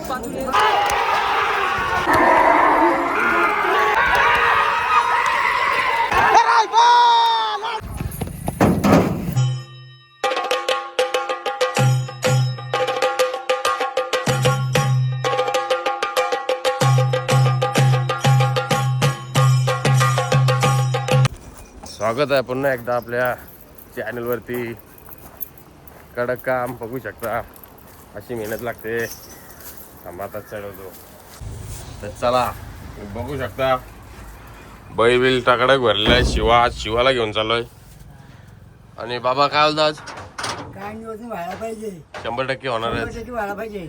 स्वागत आहे पुन्हा एकदा आपल्या चॅनलवरती. कडक काम बघू शकता, अशी मेहनत लागते. आता चढवतो तर चला बघू शकता. बैल टाकडक भरलेला शिवाला घेऊन चाललोय. आणि बाबा काय बोलतो आज? काय नियोजन व्हायला पाहिजे, 100% होणार आहे. 100% व्हायला पाहिजे.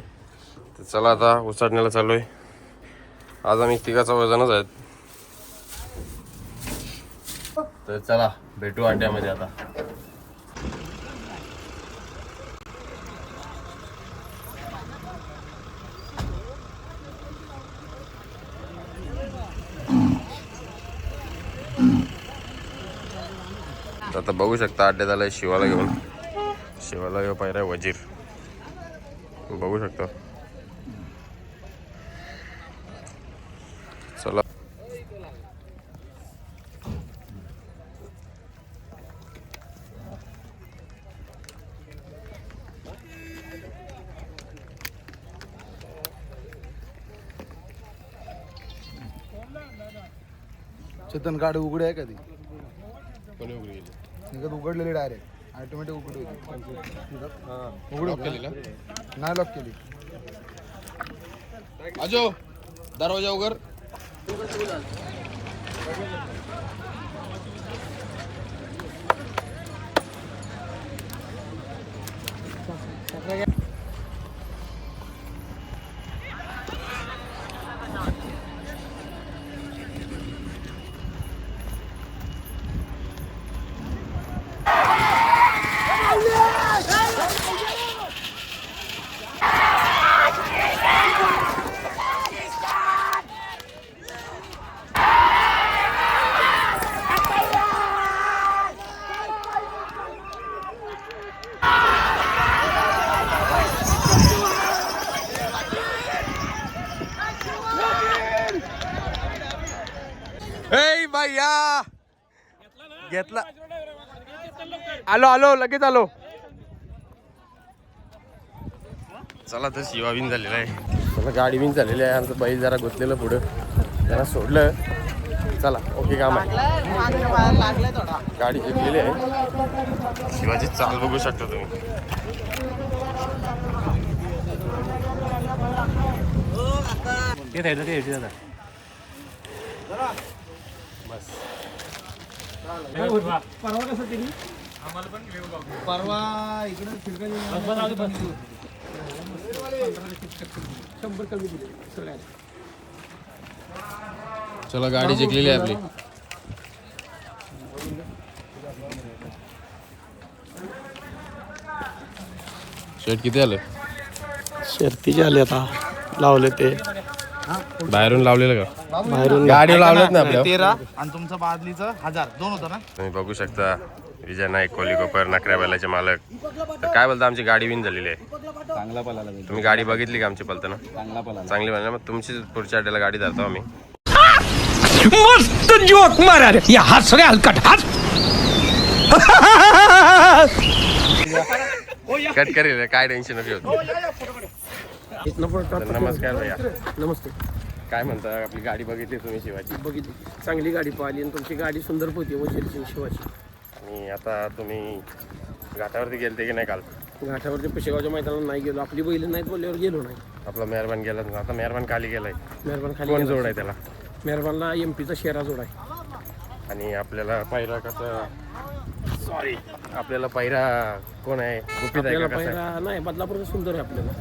तर चला आता उसाटण्याला चाललोय. आज आम्ही तिघाचा वजनच आहेत. तर चला भेटू अंड्यामध्ये आता. आता बघू शकता अड्ड्यात आलाय शिवाला घेऊन पायरा वजीर बघू शकता. चला चेतन गाडी उघडी आहे कधी कोणी उघडी गेली? निघत उघडलेली डायरेक्ट ऑटोमॅटिक उघडी उघडी नाही लॉक केली. आजो दरवाजा उघड. भैया घेतला. आलो लगेच आलो. चला तर शिवा बिन झालेला आहे. चला गाडी बिन झालेली आहे. आमचं बैल जरा गुंतलेलं पुढं जरा सोडलं. चला ओके काम आहे. गाडी घेतलेली आहे. शिवाची चाल बघू शकता तुम्ही. बस परवा कसं केली परवा इकडे 100 कमी दिली सगळ्याला. चला गाडी जिंकलेली आहे आपली. शेट किती आलं? शर्तीचे आले आता लावले ते बाहेरून लावलेलं का? बाहेरून गाडी लावलेत ना आपल्या. 13 आणि तुमचं बादलीचं 1000 दोन होतं ना. तुम्ही बघू शकता विजय नाईक कोलीकोपर नकऱ्या बैलाचे मालक. तर काय बोलता, आमची गाडी विन झालेली आहे. चांगला पळाला तुम्ही गाडी बघितली का आमची पलताना? चांगला पळाला चांगली बनली. मग तुमची पुढच्या अड्ड्याला गाडी धरतो आम्ही. मस्त जोक मारा रे या हस रे हलकट हस. कट करेल काय टेन्शन नको घेऊ. तर नमस्कार भैया. नमस्ते. काय म्हणता, आपली गाडी बघितली तुम्ही शिवाची? बघितली, चांगली गाडी पाहिली आणि तुमची गाडी सुंदर होती वजीरची शिवाची. आणि आता तुम्ही घाटावरती गेलते की नाही काल? घाटावरती पुशेगावच्या मैदानाला नाही गेलो. आपली बैल नाहीत बोलल्यावर गेलो नाही. आपला मेहरबान गेला. आता मेहरबान खाली गेलाय. मेहरबान खाली कोण जोड आहे त्याला? मेहरबानला MP चा शेरा जोड आहे. आणि आपल्याला पायरा कसा, सॉरी आपल्याला पायरा कोण आहे? गुपित आहे आपल्याला का, कसा आहे? पहिला नाही, बदलापूरचा सुंदर आहे आपल्याला.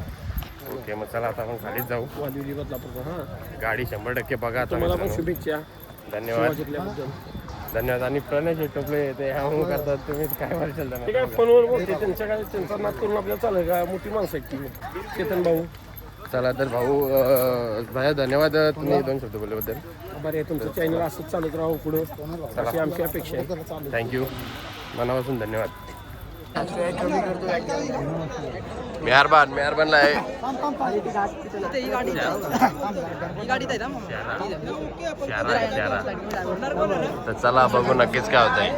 ओके मग चला आता आपण खालीच जाऊ. वादिवली बदलापूरचा. हां, गाडी 100% बघा आता तुम्हाला पण मित्रांनो. शुभेच्छा धन्यवाद शिवा जिंकल्याबद्दल. धन्यवाद. आणि प्रणय शेटोपले ते ह्यामुळे करतात, तुम्ही काय वर्षाल ते काय फोनवर बोलते, त्यांचा नाद करून आपल्याला चालेल का? मोठी माणसं आहेत ती. चेतन भाऊ चला तर भाऊ भैया धन्यवाद तुम्ही 2 शब्द बोलल्याबद्दल. बरं आहे, तुमचं चॅनल असंच चालत राहू पुढं, अशी आमची अपेक्षा आहे. थँक्यू, मनापासून धन्यवाद. मेहरबान मेहरबानला आहे शहरा. तर चला बघू नक्कीच काय होत आहे.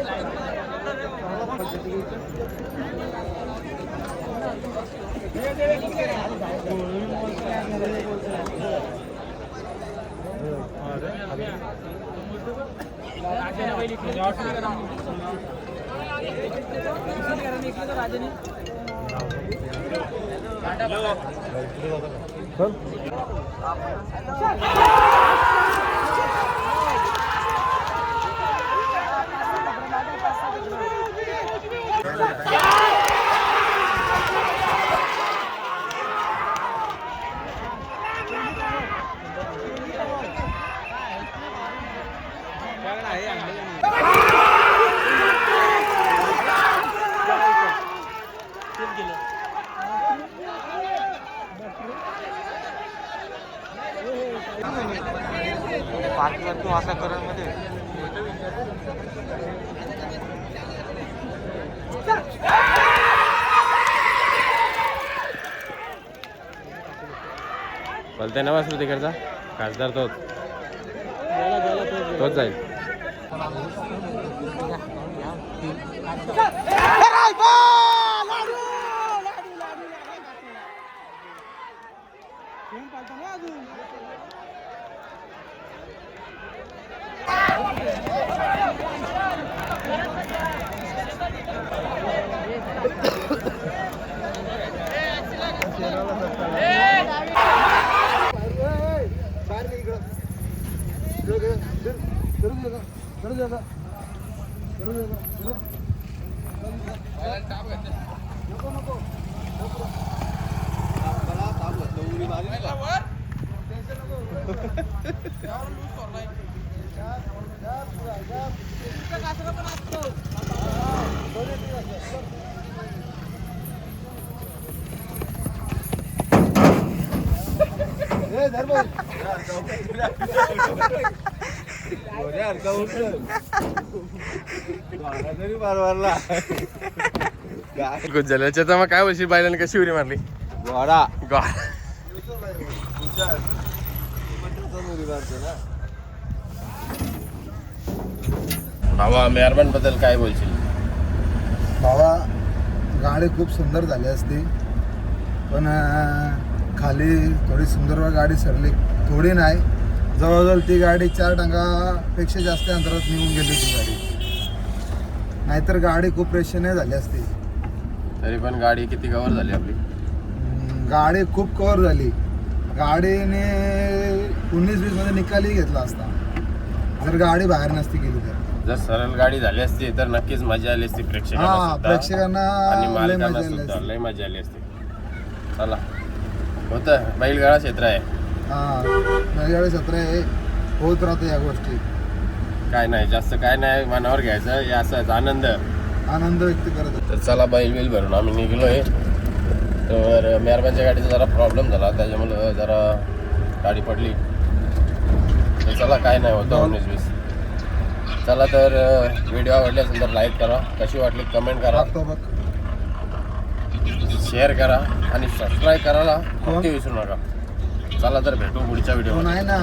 बोलते ना वासरू तिकडचा खासदार तोच जाईल. गुजराच्या तर मग काय बोलशील बायलाने कशी उडी मारली गोडा भावा मेहरबान बद्दल काय बोलशील? भावा गाडी खूप सुंदर झाली असती पण खाली थोडी सुंदर गाडी सरली थोडी नाही जवळजवळ ती गाडी 4 टांगापेक्षा जास्त अंतरात निघून गेली ती गाडी नाहीतर गाडी खूप प्रेशने झाली असती. तरी पण गाडी किती कव्हर झाली आपली? गाडी खूप कव्हर झाली. गाडीने 19-20 मध्ये निकालही घेतला असता जर गाडी बाहेर नसती गेली तर. जर सरळ गाडी झाली असती तर नक्कीच मजा आली असती प्रेक्षकांना आणि लय मालकांना मजा आली सुद्धा असती. लय मजा आली असती. चला होतं बैलगाडा क्षेत्र आहे. बैलगाडी सत्र आहे होत राहतो या गोष्टी. काय नाही जास्त काय नाही मनावर घ्यायचं हे असाच आनंद व्यक्त करत होतो. तर चला बैल भरून आम्ही निघलोय. तर मेहरबानच्या गाडीचा जरा प्रॉब्लेम झाला त्याच्यामुळं जरा गाडी पडली. तर चला काय नाही होतं 19-20. चला तर व्हिडिओ आवडले असेल तर लाईक करा, कशी वाटली कमेंट करा, शेअर करा आणि सबस्क्राईब करायला नक्की विसरू नका. चला तर भेटू पुढच्या व्हिडिओ. नाही ना